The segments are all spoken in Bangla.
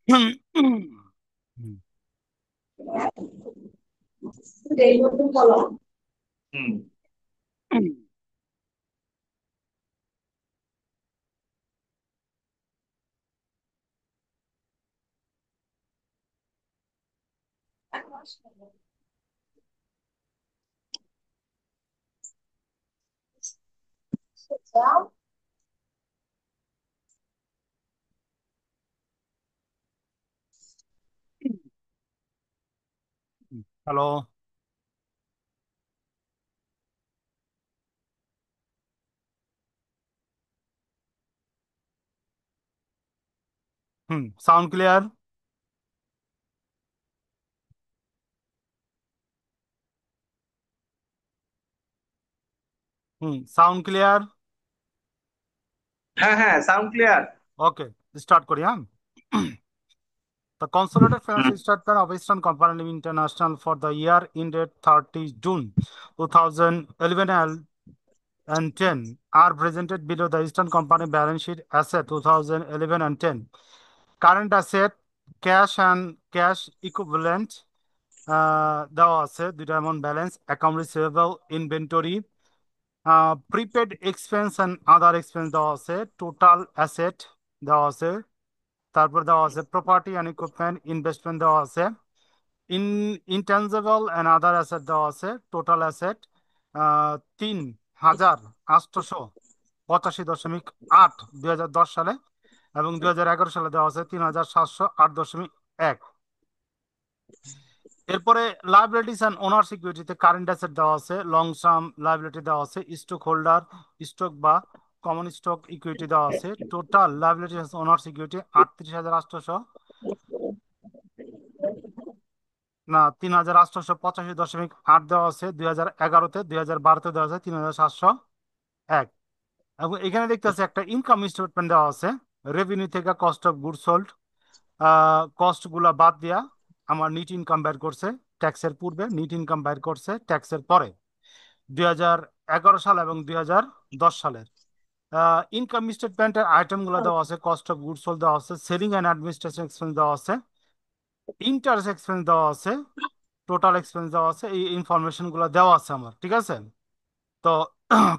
হুম। Hello. Sound clear? Sound clear? হ্যাঁ হ্যাঁ, সাউন্ড ক্লিয়ার। ওকে, স্টার্ট করি। হ্যাঁ, the consolidated hmm. financial statement of Eastern Company International for the year ended 30 June 2011 and 10 are presented below. The Eastern Company balance sheet asset 2011 and 10. Current asset, cash and cash equivalent দেওয়া আছে দুইটা এমন balance, account receivable, inventory, prepaid expense and other expense দেওয়া আছে, টোটাল অ্যাসেট দেওয়া আছে, তারপর দেওয়া আছে প্রপার্টি অ্যান্ড ইকুইপমেন্ট ইনভেস্টমেন্ট দেওয়া আছে, ইনটেনজিবল অ্যান্ড আদার অ্যাসেট দেওয়া আছে, টোটাল অ্যাসেট ৩,৮85.8 2010 সালে, এবং 2011 সালে দেওয়া আছে 3,708.1। এরপরে লাইবিলিটিস অ্যান্ড ওনার সিকিউরিটিতে কারেন্ট অ্যাসেট দেওয়া আছে, লং টার্ম লাইবিলিটি দেওয়া আছে, স্টক হোল্ডার স্টক বা কমন স্টক ইকুইটি দেওয়া আছে, টোটাল লাইবিলিটি ওনার সিকিউরিটি 38,800 না 3,885.8 দেওয়া আছে 2011-তে, 2012-তে দেওয়া আছে 3,701। এবং এখানে দেখতেছে একটা ইনকাম স্টেটমেন্ট দেওয়া আছে, রেভিনিউ থেকে cost of good sold, cost গুলা বাদ দিয়া আমার নিট ইনকাম বের করছে, ট্যাক্সের পূর্বে নিট ইনকাম বের করছে ট্যাক্সের পরে 2011 সাল এবং 2010 সালের। ইনকাম স্টেটমেন্টের আইটেমগুলো দেওয়া আছে, কস্ট অফ গুড সোল্ড দেওয়া আছে, সেলিং অ্যান্ড অ্যাডমিনিস্ট্রেশন এক্সপেন্স দেওয়া আছে, ইন্টারেস্ট এক্সপেন্স দেওয়া আছে, টোটাল এক্সপেন্স দেওয়া আছে। এই ইনফরমেশন গুলো দেওয়া আছে আমার, ঠিক আছে? তো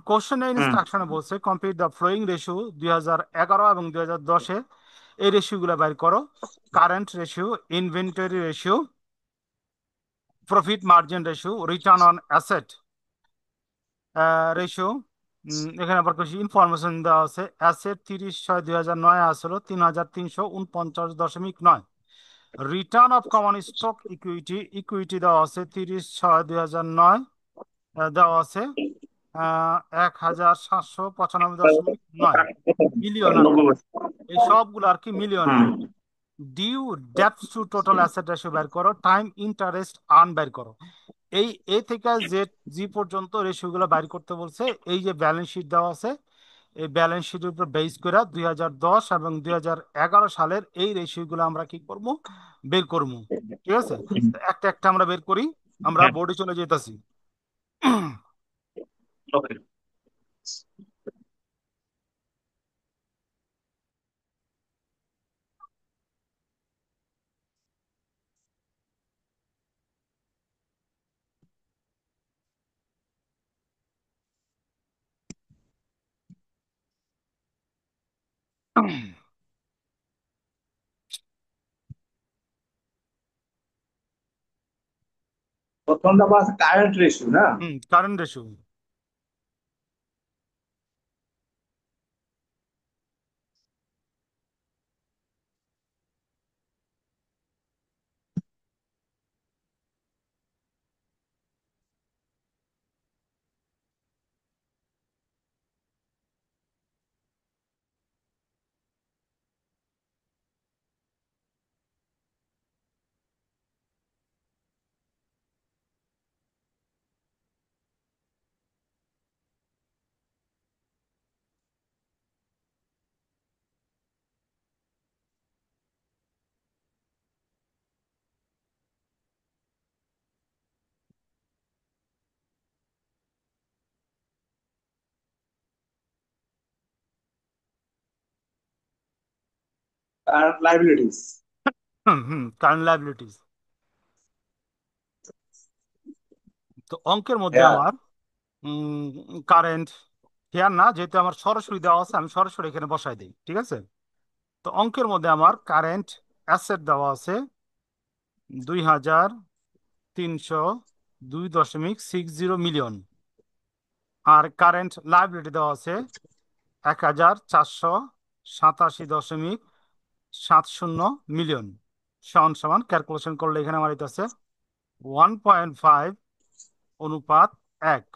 কোশ্চেন হুম। ইনস্ট্রাকশনে বলছে কমপ্লিট দ্য ফ্লোয়িং রেশিও 2011 এবং 2010-এ, এই রেশিও গুলো বাইর করো। Current ratio, inventory ratio, profit margin ratio, return on asset ratio. এখানে আবার কিছু ইনফরমেশন দেওয়া আছে। অ্যাসেট 30/6/2009 আসলো 3,349.9। Return of common stock equity, equity দেওয়া আছে 30/6/2009 দেওয়া আছে 1,795.9 মিলিয়ন আর কি। 90%। এই সবগুলো আর কি মিলিয়নে। হুম। ডিউ ডেপস টু টোটাল অ্যাসেট রেশিও বের করো, টাইম ইন্টারেস্ট আর্ন বের করো। এই এ থেকে জেড জি পর্যন্ত রেশিওগুলো বাইর করতে বলছে। এই যে ব্যালেন্স শিট দেওয়া আছে, এই ব্যালেন্স শিটের উপর বেস করে 2010 এবং 2011 সালের এই রেশিওগুলো আমরা কি করব, বের করব। ঠিক আছে, তো একটা একটা আমরা বের করি। আমরা হ্যাঁ। বোর্ডে চলে যেতেছি। ওকে। প্রথমটা পাস কারেন্ট রেশিও না। Current ratio. Current liabilities. Current liabilities. তো অঙ্কের মধ্যে হ্যাঁ। আমার কারেন্ট হেয়ার না, যেহেতু আমার সরাসরি দেওয়া আছে আমি সরাসরি এখানে বসাই দিই, ঠিক আছে। তো অঙ্কের মধ্যে আমার কারেন্ট অ্যাসেট দেওয়া আছে 2,302.60 মিলিয়ন, আর কারেন্ট লাইবিলিটি দেওয়া আছে 1,487.70 মিলিয়ন। সমান সমান ক্যালকুলেশন করলে এখানে আমার এটা আছে 1.5:1।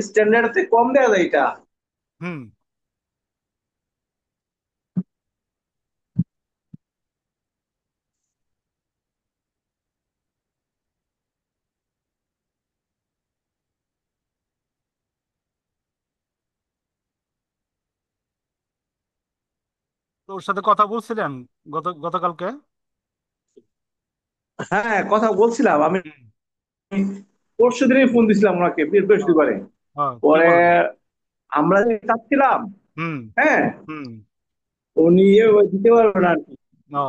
স্ট্যান্ডার্ড থেকে কম দেওয়া যায় এটা। হুম। তো ওর সাথে কথা বলছিলেন গতকালকে? হ্যাঁ, কথা বলছিলাম আমি। হুম। পরশু দিনই ফোন দিছিলাম ওনাকে, ও, বৃহস্পতিবারে। কি পরে বললেন? আমরা যে চাচ্ছিলাম, হুম। হ্যাঁ, হুম। উনি দিতে পারবেন না আর কি। ও।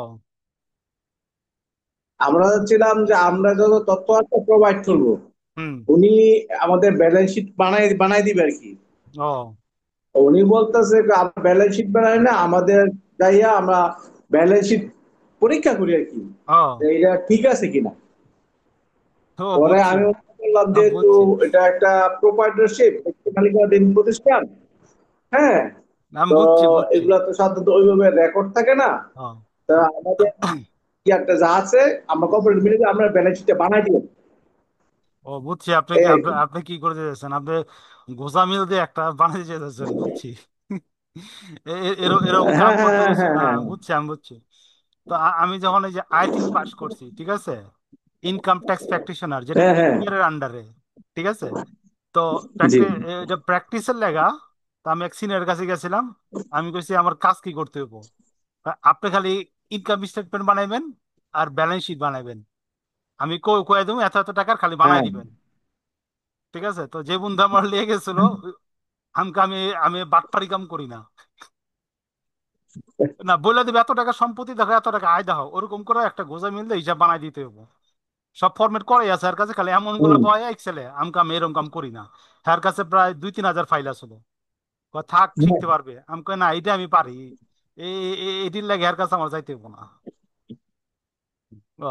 আমরা চাচ্ছিলাম যে আমরা যত তথ্য আছে প্রোভাইড করবো, হুম। উনি আমাদের ব্যালেন্স শিট বানাই বানাই দিবে আর কি। ও। উনি বলতেছে ব্যালেন্স শিট বানাই না আমাদের, যাইয়া আমরা ব্যালেন্স শিট পরীক্ষা করি আর কি, যে ও। এটা ঠিক আছে কিনা। ও, পরে বুঝছি। আমি বললাম যেহেতু বুঝছি। এটা একটা প্রোপাইটরশিপ, মালিকানাধীন প্রতিষ্ঠান, হ্যাঁ, আমি তো বুঝছি, বুঝছি। এগুলা তো সাধারণত ওইভাবে রেকর্ড থাকে না। ও। তা আমাদের কি একটা যা আছে, আমরা কর্পোরেট মিলে আমরা ব্যালেন্স শিটটা বানাই দিব। ও, বুঝছি। আপনি এই কি আর আপনি কি। আপনি কি করে দিয়েছেন? আপনি গোজামিল দিয়ে একটা বানিয়ে যেতেছেন, বুঝছি। এরকম কাম হ্যাঁ, হ্যাঁ, হ্যাঁ, করতেছে হ্যাঁ, না, হ্যাঁ। বুঝছি, আমি বুঝছি। তো আমি যখন এই যে আইটিন পাস করছি, ঠিক আছে, ইনকাম ট্যাক্স প্র্যাকটিশনার, যেটা হ্যাঁ, হ্যাঁ, এর আন্ডারে, ঠিক আছে। তো জি। এটা প্র্যাকটিসের লেগা। তো আমি এক সিনিয়রের কাছে গেছিলাম। আমি কইছি আমার কাজ কি করতে হইব। আপনি খালি ইনকাম স্টেটমেন্ট বানাইবেন আর ব্যালেন্স শিট বানাইবেন। আমি কয়ে দেবো এত এত টাকার খালি বানাই হ্যাঁ। দিবেন, ঠিক আছে। তো যে বন্ধু আমার লিয়ে গেছিল, আমাকে আমি আমি বাটপারি কাম করি না। না, বলে দিবে এত টাকা সম্পত্তি দেখো, এত টাকা আয় দেখো, ওরকম করে একটা গোজা মিল দিয়ে হিসাব বানাই দিতে হবে। সব ফরম্যাট করে আছে এর কাছে, খালি এমন গুলো হুম। পাওয়া এক্সেলে। আমি এরকম কাম করি না। এর কাছে প্রায় 2-3 হাজার ফাইল আসলো। থাক, শিখতে পারবে। আমি কই না, এটা আমি পারি। এটির লাগে এর কাছে আমার যাইতে হবো না। ও,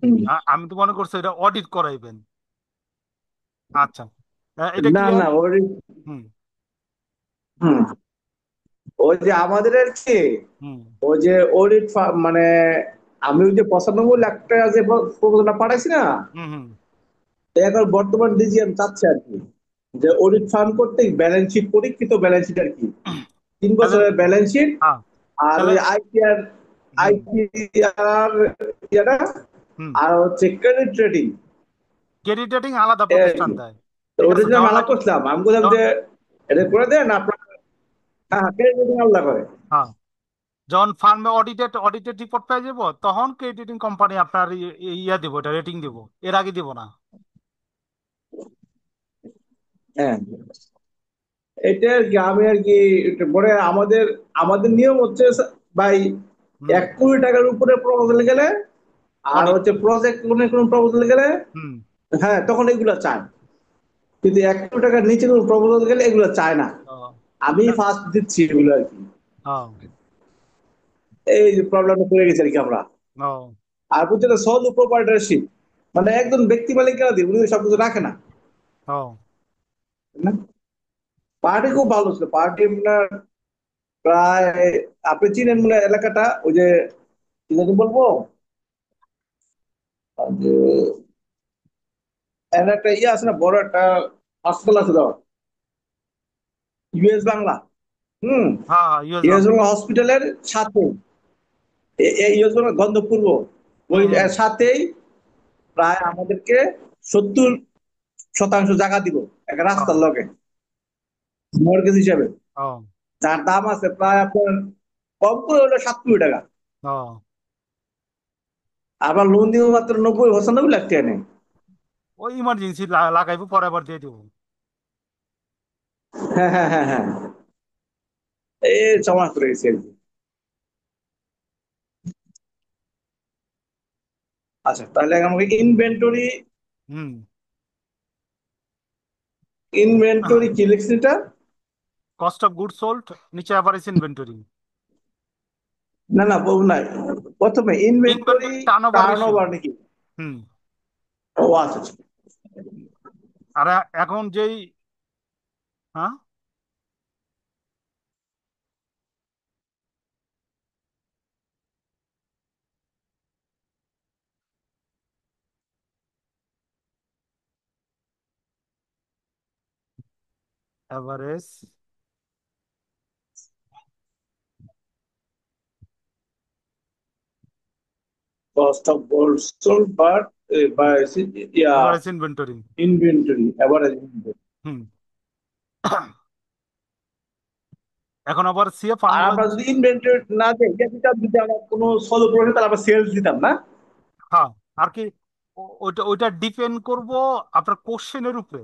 হুম। আমি তো মনে করছি এটা অডিট করাইবেন। আচ্ছা, এটা না, ক্লিয়ার। না, ওই, হুম। হুম, ওই যে আমাদের আর কি, হুম। ওই যে অডিট মানে আমি ওই যে 95 লাখ টাকা যে প্রপোজালটা পাঠাইছি না, হুম। হুম। তো এখন বর্তমান ডিজিএম চাচ্ছে আর কি, যে অডিট ফার্ম করতে ব্যালেন্স শিট, পরীক্ষিত ব্যালেন্স শিট আর কি, তিন তাহলে, বছরের ব্যালেন্স শিট। হ্যাঁ, আর তাহলে, ওই আইটিআর, হুম। আইটিআর ইয়াটা, হুম। আর হচ্ছে ক্রেডিট ট্রেডিং। ক্রেডিট রেটিং আলাদা প্রতিষ্ঠান দেয়, ঠিক ওটা আছে। জন্য আমি আলাপ করছিলাম, আমি বললাম যে এটা করে দেন আপনার। হ্যাঁ, ক্রেডিট ট্রেডিং আলাদা করে। হ্যাঁ, যখন ফার্মে অডিটেড রিপোর্ট পেয়ে যাবো, তখন ক্রেডিট রেটিং কোম্পানি আপনার ইয়া দিব, এটা রেটিং দিব। এর আগে দিব না। হ্যাঁ, এটা আর কি, আমি আর কি একটু পরে আমাদের আমাদের নিয়ম হচ্ছে ভাই, হুম। 1 কোটি টাকার উপরে প্রপোজাল গেলে, আর অডিট। হচ্ছে প্রজেক্ট লোনের কোনো প্রপোজাল গেলে, হুম। হ্যাঁ, তখন এগুলা চায়। কিন্তু 1 কোটি টাকার নিচে কোনো প্রপোজাল গেলে এগুলো চায় না। ও, আমি ফার্স্ট দিচ্ছি এগুলো আর কি। ও এই যে প্রবলেমটা পড়ে গেছে আর কি আমরা। ও আর বুঝছে না, সল প্রোপাইটারশিপ মানে একজন ব্যক্তি মালিক কেন দিই, উনি তো সবকিছু রাখে না। ও পার্টি খুব ভালো ছিল, পার্টি আপনার প্রায়, আপনি চিনেন মনে হয় এলাকাটা, ওই যে কি জানি বলবো, যে এর একটা ইয়ে আছে না, বড় একটা হাসপাতাল আছে তো, ইউএস বাংলা। হুম। হ্যাঁ হ্যাঁ ইউএস ইউএস বাংলা। বাংলা হসপিটালের সাথে, ইউএস বাংলা গন্ধপুর্ব, ওই হুম হুম। এর সাথেই প্রায় আমাদেরকে 70% জায়গা দিব একটা ও রাস্তার লগে, মর্গেজ হিসাবে। ও যার দাম আছে প্রায় আপনার কম করে হলো 7 কোটি টাকা। ও আবার লোন দিব মাত্র 90-95 লাখ টাকা নেই। ওই ইমার্জেন্সি লাগাইবো, পরে আবার দিয়ে দিব। হ্যাঁ, হ্যাঁ, হ্যাঁ, হ্যাঁ, এই জমা করে গেছি আর কি। আচ্ছা, তাহলে আমাকে ইনভেন্টরি, হুম। ইনভেন্টরি কি লিখছি এটা? কস্ট অফ গুড সোল্ড, নিচে অ্যাভারেজ ইনভেন্টরি। না, না, বলুন নাই। প্রথমে inventory inventory turn over turn ratio. Over নাকি? হুম। ও আচ্ছা, আচ্ছা। আর এখন যেই, হ্যাঁ, average cost of gold sold but by, yeah, average inventory. Inventory average. হুম। এখন আবার সিএ আর ফার্মুলা। আমরা যদি ইনভেন্টরি না দিই, এটা দিতাম যদি আমরা কোনো সলো প্রফিট, তাহলে আমরা সেলস দিতাম না। হ্যাঁ। আর কি, ওইটা ওইটা ডিপেন্ড করব আপনার কোশ্চেনের উপরে।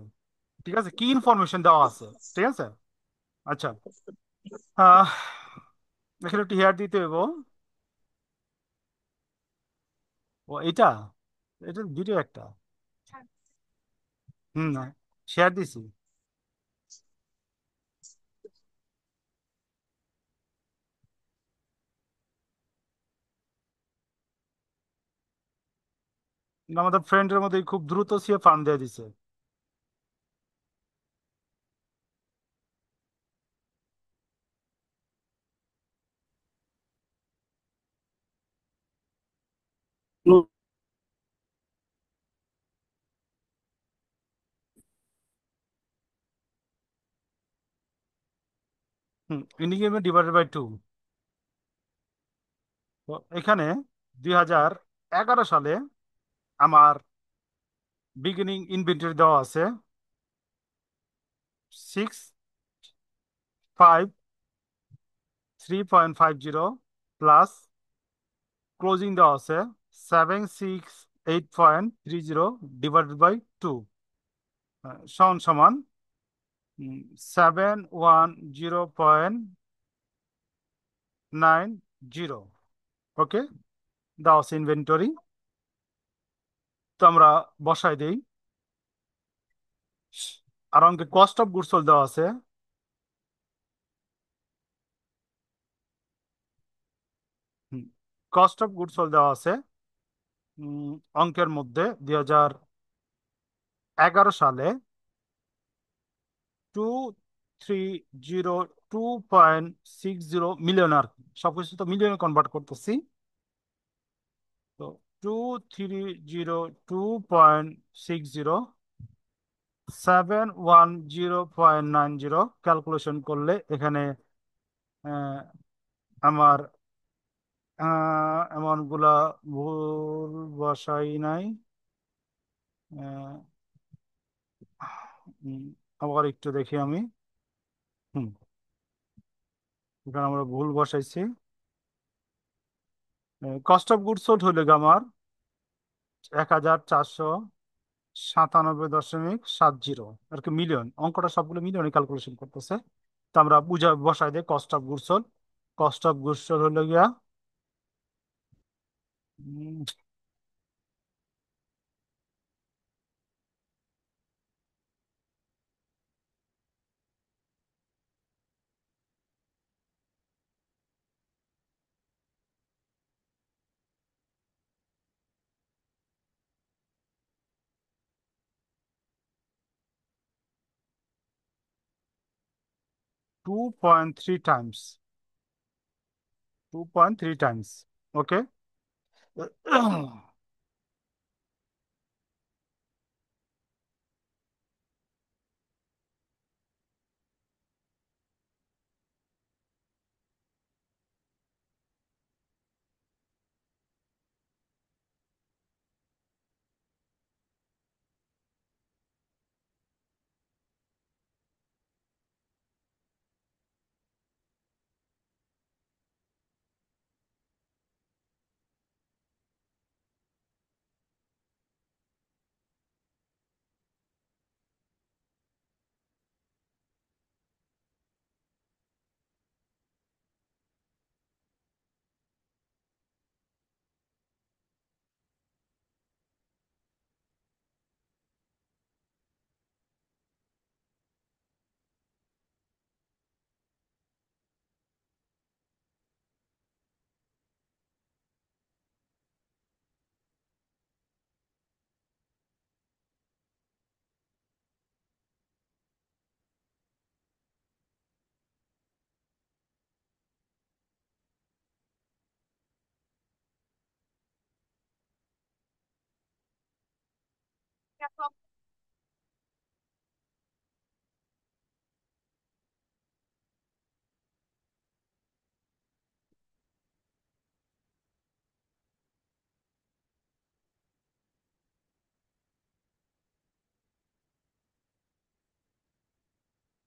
ঠিক আছে, কি ইনফরমেশন দেওয়া আছে। ঠিক আছে। আচ্ছা। আহ এখানে একটু হেয়ার দিতে হইব। ও এটা, এটা ভিডিও একটা। হুম, শেয়ার দিছি। আমাদের ফ্রেন্ডের মধ্যে খুব দ্রুত সিএ ফার্ম দিয়ে দিছে। হুম, ইন্ডিকেটর ডিভাইডেড বাই 2। তো এখানে 2011 সালে আমার বিগিনিং ইনভেন্টরি দেওয়া আছে 653.50 প্লাস ক্লোজিং দেওয়া আছে 768.30 ডিভাইডেড বাই 2 সমান সমান 710.90। ওকে, দেওয়া আছে ইনভেন্টরি। তো আমরা বসাই দেই। আর অঙ্কে কস্ট অফ গুডস সোল্ড দেওয়া আছে। কস্ট অফ গুডস সোল্ড দেওয়া আছে অঙ্কের মধ্যে 2011 সালে 2302.60 আর কি। সবকিছু তো মিলিয়নে কনভার্ট করতেছি। তো 2302.60, 710.90 ক্যালকুলেশন করলে এখানে আহ, আমার অ্যামাউন্ট গুলা ভুল বসাই নাই। আহ, আবার একটু দেখি আমি। হুম, এখানে আমরা ভুল বসাইছি। কস্ট অফ গুডস সোল্ড হইলে গিয়ে আমার 1497.70 আর কি, মিলিয়ন। অঙ্কটা সবগুলো মিলিয়নে ক্যালকুলেশন করতেছে। তো আমরা বসাই দিই cost of goods sold. Cost of goods sold হলো গিয়া উম, 2.3 times. 2.3 times. Okay.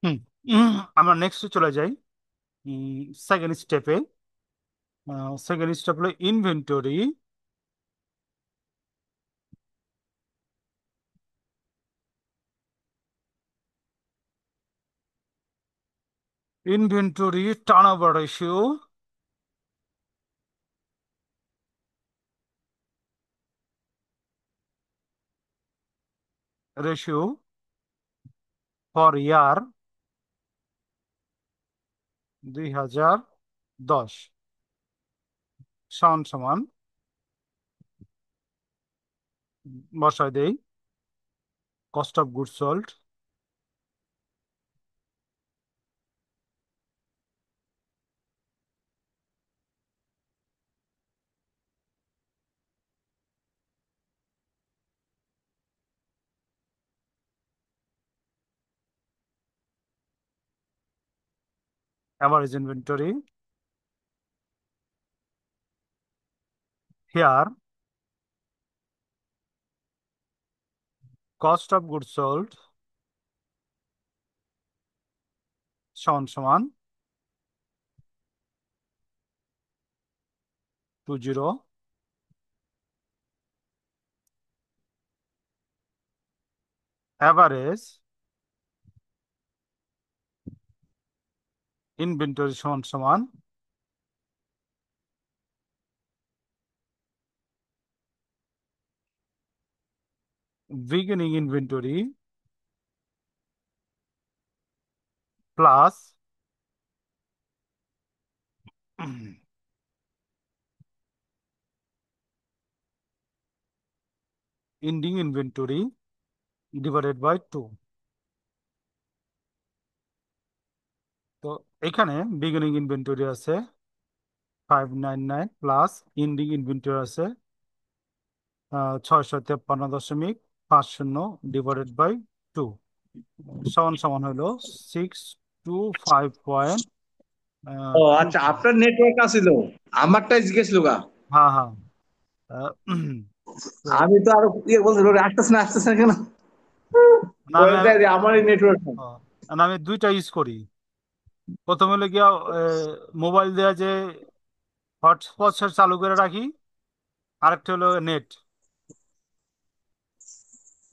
হুম, আমরা নেক্সট চলে যাই সেকেন্ড স্টেপে। সেকেন্ড স্টেপ হলো inventory. Inventory turnover ratio. Ratio for year 2010 সমান সমান বসায় দেই cost of goods sold average inventory here cost of goods sold সমান সমান 20 average inventory সমান সমান beginning inventory plus ending inventory divided by 2। তো এখানে বিগিনিং ইনভেন্টরি আছে 599 প্লাস এন্ডিং ইনভেন্টরি আছে 653.50 ডিভাইডেড বাই 2 সমান সমান হলো 625 ও টু আচ্ছা, জিরো। আপনার নেটওয়ার্ক আছিল, আমারটাই জিজ্ঞেস লোগা। হ্যাঁ হ্যাঁ। তো আমি তো আরো বলছি আসতেছে না আসতেছে না কেন, না আমি পরে দেয় যে আমারই নেটওয়ার্ক। না, আমি দুইটা ইউজ করি। প্রথমে হলো গিয়া মোবাইল দেওয়া যে হটস্পট চালু করে রাখি, আরেকটা হলো নেট।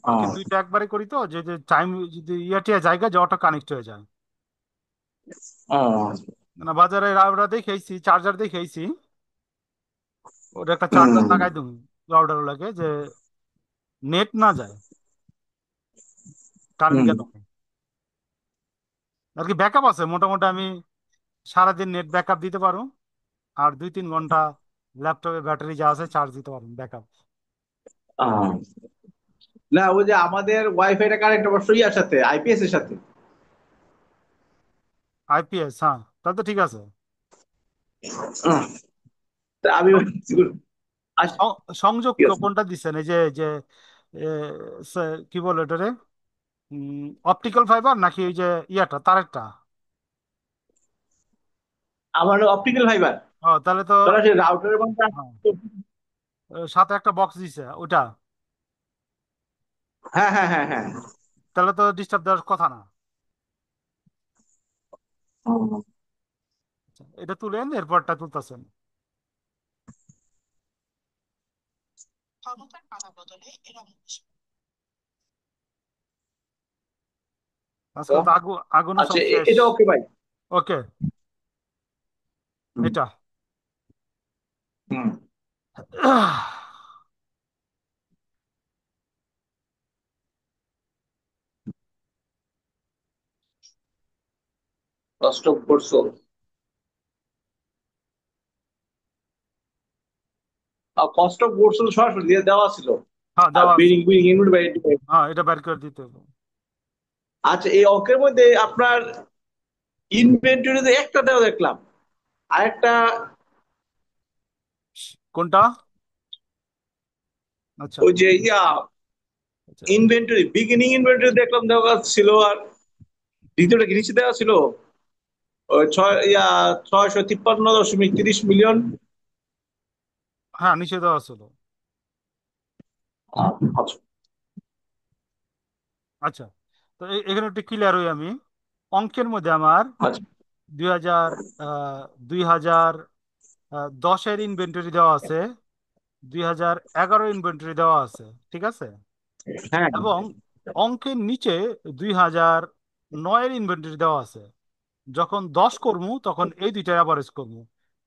আর কি দুইটা একবারে করি তো যে যে টাইম যদি ইয়াটিয়া জায়গা যে অটো কানেক্ট হয়ে যায়। না বাজারে রাউটার দেখেছি, চার্জার দেখেছি, ওটা একটা চার্জার লাগাই তুমি রাউটার লাগে যে নেট না যায়, কারেন্ট গেল আর কি ব্যাকআপ আছে মোটামুটি। আমি সারাদিন নেট ব্যাকআপ দিতে পারো, আর 2-3 ঘন্টা ল্যাপটপে ব্যাটারি যা আছে চার্জ দিতে পারো ব্যাকআপ। না, ওই যে আমাদের ওয়াইফাইটা কানেক্ট অবশ্যই ইয়ার সাথে, আইপিএস এর সাথে। আইপিএস, হ্যাঁ, তাহলে তো ঠিক আছে। আহ, তা আমি ভাবছি, আচ্ছা, সংযোগ ঠিক আছে। কোনটা দিচ্ছেন, এই যে যে এ, কি বলে এটা রে, অপটিক্যাল ফাইবার নাকি ওই যে ইয়াটা তারেরটা? আমার অপটিক্যাল ফাইবার, ও তাহলে তো, সরাসরি রাউটারের মধ্যে হ্যাঁ, সাথে একটা বক্স দিছে ওটা, হ্যাঁ হ্যাঁ হ্যাঁ হ্যাঁ। তাহলে তো ডিস্টার্ব দেওয়ার কথা না। ও, আচ্ছা, এটা তুলেন, এরপরটা তুলতেছেন। আজকাল তো আগুনও আচ্ছা, সব শেষ। এটা ওকে ভাই। ওকে, হুম, এটা হুম। কষ্ট করছো। কষ্ট করছো সরাসরি দিয়ে দেওয়া ছিল। হ্যাঁ, আর দেওয়া আছে। Building building unit. হ্যাঁ, এটা বের করে দিতে হবে। আচ্ছা, এই অঙ্কের মধ্যে আপনার ইনভেন্টরিতে একটা দেওয়া দেখলাম, আরেকটা কোনটা? আচ্ছা ওই যে আচ্ছা। ইনভেন্টরি, বিগিনিং ইনভেন্টরি দেখলাম দেওয়া ছিল, আর দ্বিতীয়টা কি নিচে দেওয়া ছিল? ওই 653.30 মিলিয়ন। হ্যাঁ, নিচে দেওয়া ছিল। আচ্ছা আচ্ছা, তো এখানে একটু ক্লিয়ার হই আমি। অঙ্কের মধ্যে আমার আচ্ছা। 2000, 2010-এর ইনভেন্টরি দেওয়া আছে, 2011 ইনভেন্টরি দেওয়া আছে, ঠিক আছে। হ্যাঁ। এবং অঙ্কের নিচে 2009-এর ইনভেন্টরি দেওয়া আছে। যখন 10 করবো তখন এই দুইটা অ্যাভারেজ করবো,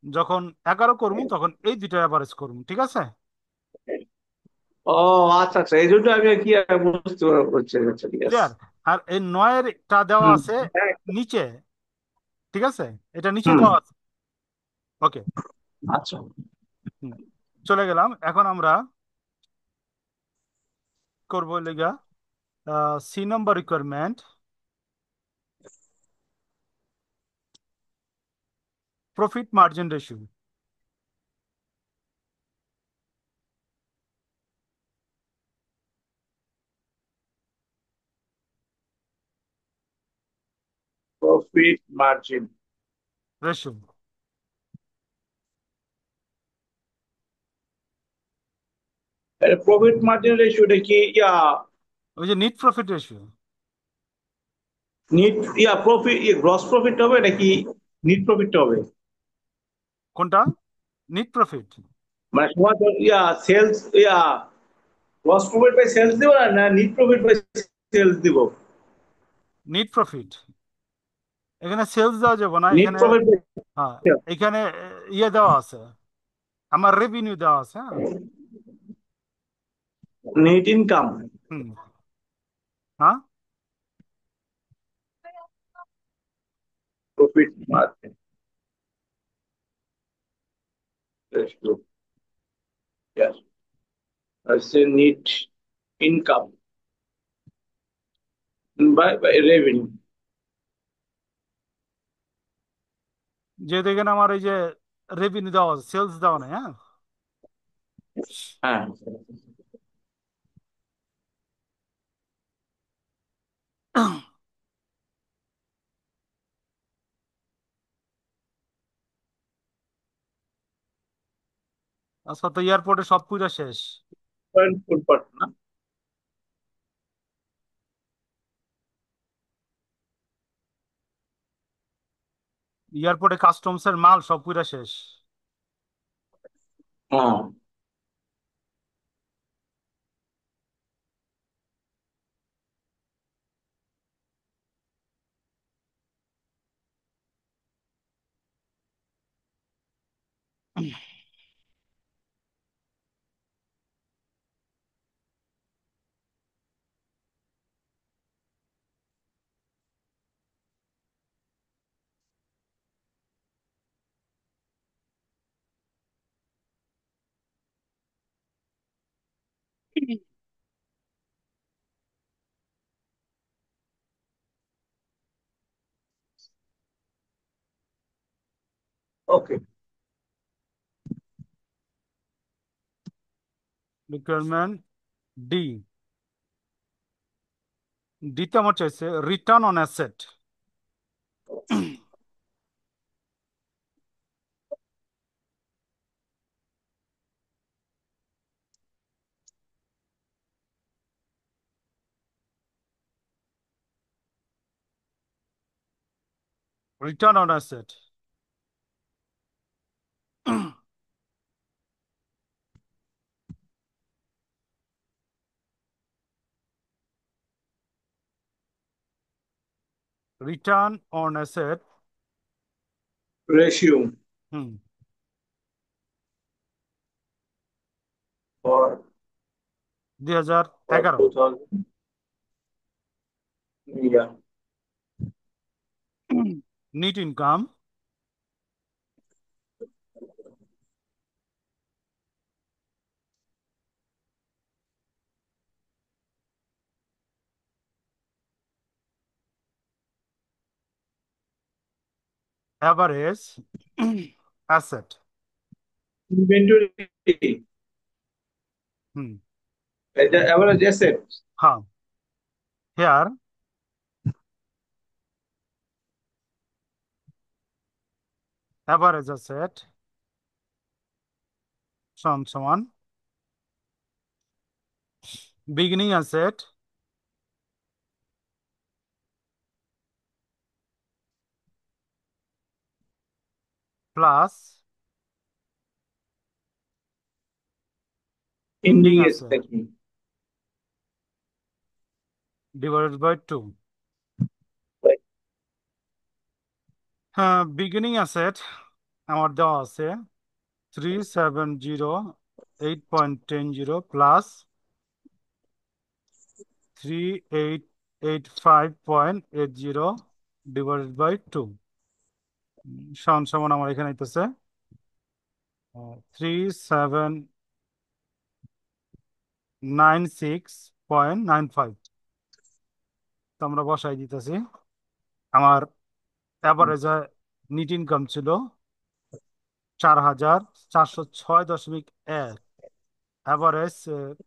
যখন 11 করবো তখন এই দুইটা অ্যাভারেজ করবো, ঠিক আছে। ও আচ্ছা আচ্ছা, এই জন্য আমি কি আর বুঝতে পারছি। আচ্ছা ঠিক আছে। ক্লিয়ার। আর এই 9-এরটা দেওয়া হুম। আছে হ্যাঁ, নিচে, ঠিক আছে, এটা নিচে হুম। দেওয়া আছে। ওকে। আচ্ছা। হুম, চলে গেলাম। এখন আমরা করবো লেগা C number requirement, profit margin ratio. Profit margin. Ratio, profit margin রেশিওটা কি ওই যে net profit ratio. Net profit, gross profit হবে নাকি নিট প্রফিট হবে? কোনটা? Net profit. মানে সময় তো sales, gross profit by sales দিব না, না নিট প্রফিট বাই সেলস দিব? Net profit. এখানে সেলস দেওয়া যাবে না নিট এখানে। প্রফিট বাই হ্যাঁ, এখানে ইয়ে দেওয়া আছে, আমার রেভিনিউ দেওয়া আছে, হ্যাঁ। Net income. হুম। হ্যাঁ, প্রফিট মার্জিন রেশিও, হচ্ছে নিট ইনকাম বাই রেভিনিউ। যেহেতু এখানে আমার এই যে রেভিনিউ দেওয়া আছে, সেলস দেওয়া নেই, হ্যাঁ। হ্যাঁ। আজকাল তো এয়ারপোর্টে সব পুজো শেষ। ফুড পার্ট না। এয়ারপোর্টে কাস্টমসের মাল সব পুজো শেষ। হ্যাঁ। ওকে। রিকোয়ারমেন্ট ডি, ডিতে আমার চাইছে return on asset. Return on asset, return on asset. Ratio hmm, for 2011। 2000, yeah. Net income, average asset. Inventory, hmm, এটা এভারেজ অ্যাসেট। হ্যাঁ, হেয়ার অ্যাভারেজ অ্যাসেট সমান সমান beginning asset plus ending ending asset asset. Divided by 2। হ্যাঁ, বিগিনিং অ্যাসেট আমার দেওয়া আছে 3708.10 প্লাস 3885.80 ডিভাইডেড বাই 2 সমান সমান আমার এখানে হইতেছে 3796.95। তো আমরা বসাই দিতেছি। আমার অ্যাভারেজ নিট ইনকাম ছিল 4406.1। অ্যাভারেজ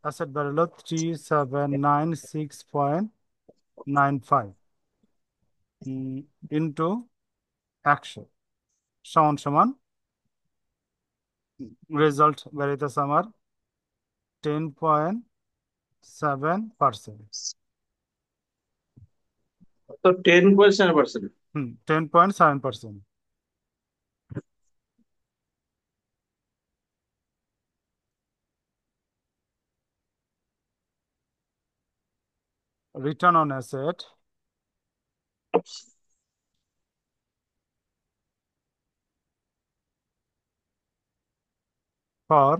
অ্যাসেট বেরোলো 3796.95 ইন্টু 100 সমান সমান রেজাল্ট বেরোইতেছে আমার 10.7%। তো 10.7%। 10.7%। রিটার্ন অন অ্যাসেট ফর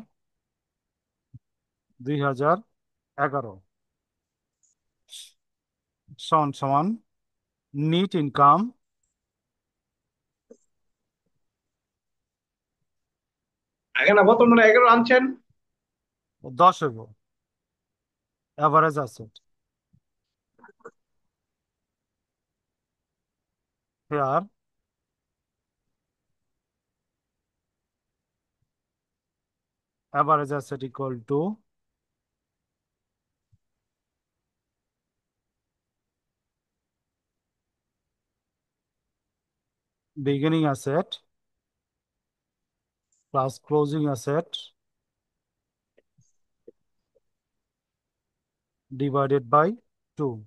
2011 সমান সমান নিট ইনকাম আগে না বর্তমানে 11 আনছেন। 10 হইব average asset. Here average asset equal to beginning asset plus closing asset divided by 2.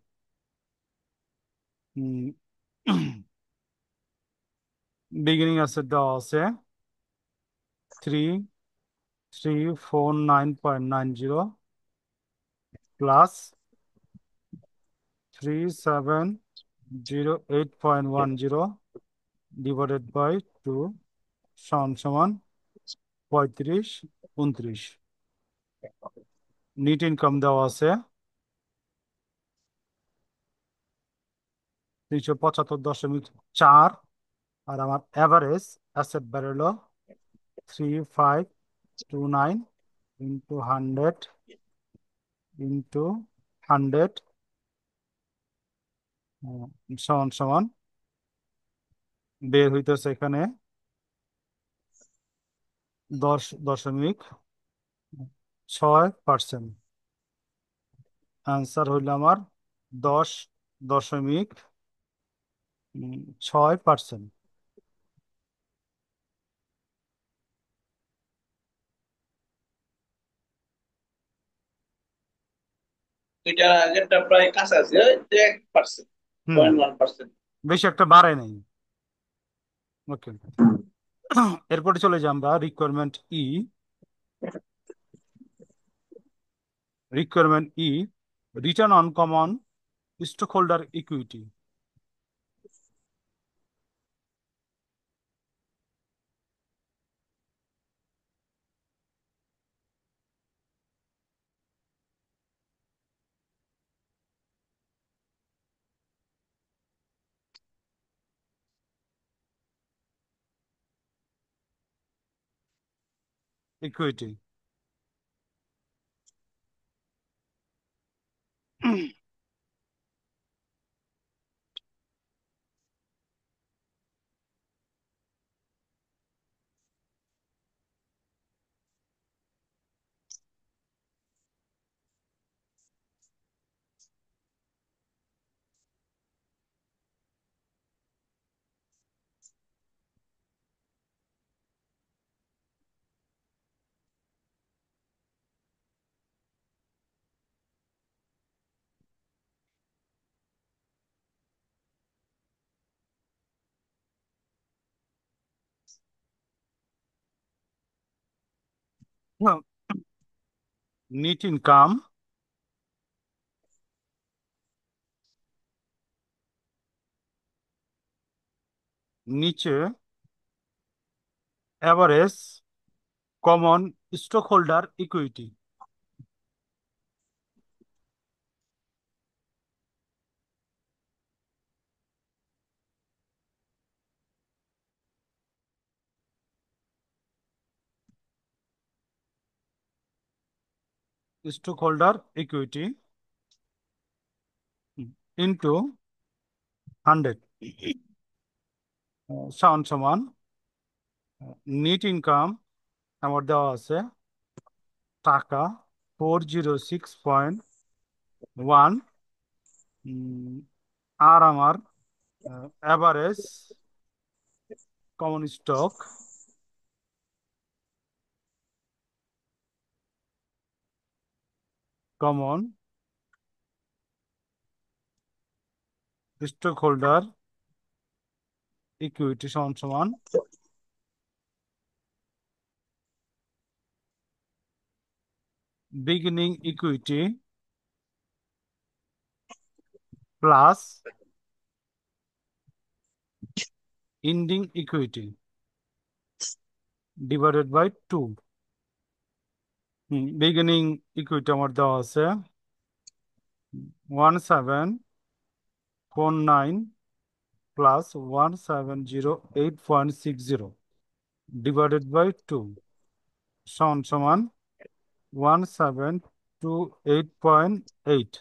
Beginning asset দেওয়া আছে 3349.90 plus 3708.10 divided by 2 সমান সমান 3529। নিট ইনকাম দেওয়া আছে 375.4 আর আমার অ্যাভারেজ অ্যাসেট বেরোলো 3529 ইন্টু 100 ইন্টু 100 সমান সমান বের হইতেছে এখানে 10.6%। অ্যান্সার হইল আমার 10.6%। দুইটার আগেরটা প্রায় কাছাকাছি, ওই 1%, হুম। 0.1%। বেশি একটা বাড়ে নাই। ওকে। এরপরে চলে যাই আমরা requirement E return on common stock holder equity. Equity. Net income নিচে average common stock holder equity. Stock holder equity into 100 সমান সমান নেট ইনকাম আমার দেওয়া আছে টাকা 406.1, আর আমার average common stock common stock holder equity সমান সমান beginning equity plus ending equity divided by 2। Beginning equity আমার দেওয়া আছে 1749 প্লাস 1708.60 ডিভাইডেড বাই 2 সমান সমান 1728.8।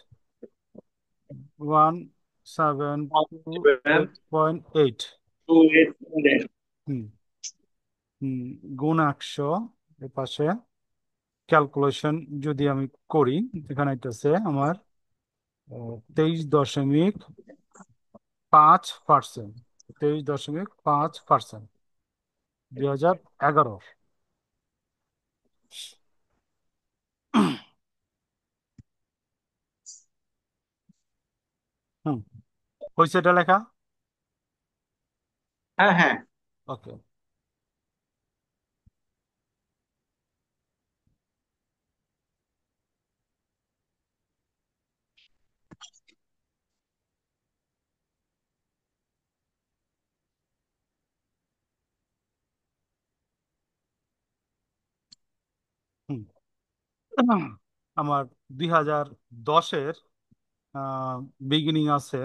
1728.8। 2.8. হুম হুম গুণ 100 এর পাশে ক্যালকুলেশন যদি আমি করি, এখানে আছে আমার 23.5%। 23.5% 2011। হুম হয়েছে এটা লেখা। হ্যাঁ, হ্যাঁ। ওকে। হুম আমার 2010-এর বিগিনিং আছে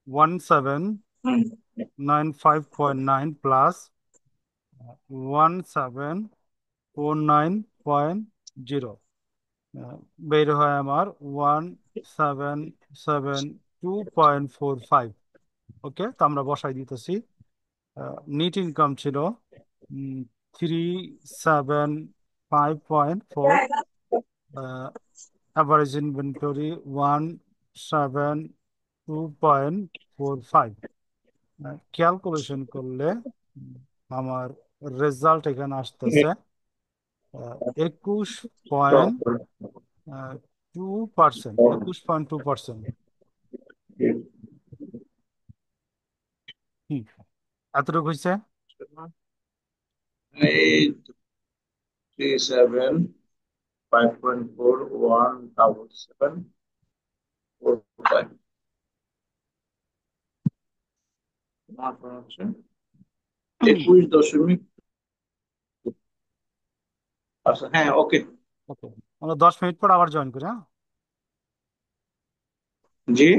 1795.9 প্লাস 1749.0, বের হয় আমার 1772.45। ওকে, তো আমরা বসাই দিতেছি। নিট ইনকাম ছিল 375.4, average inventory 172.45। ক্যালকুলেশন করলে আমার রেজাল্ট এখানে আসতেছে 21.2%, 21.2%। হুম, এতটুকু হয়েছে। 837.4 17745 হচ্ছে 21., আচ্ছা হ্যাঁ ওকে। ওকে, আমরা 10 মিনিট পর আবার জয়েন করি, হ্যাঁ। জি।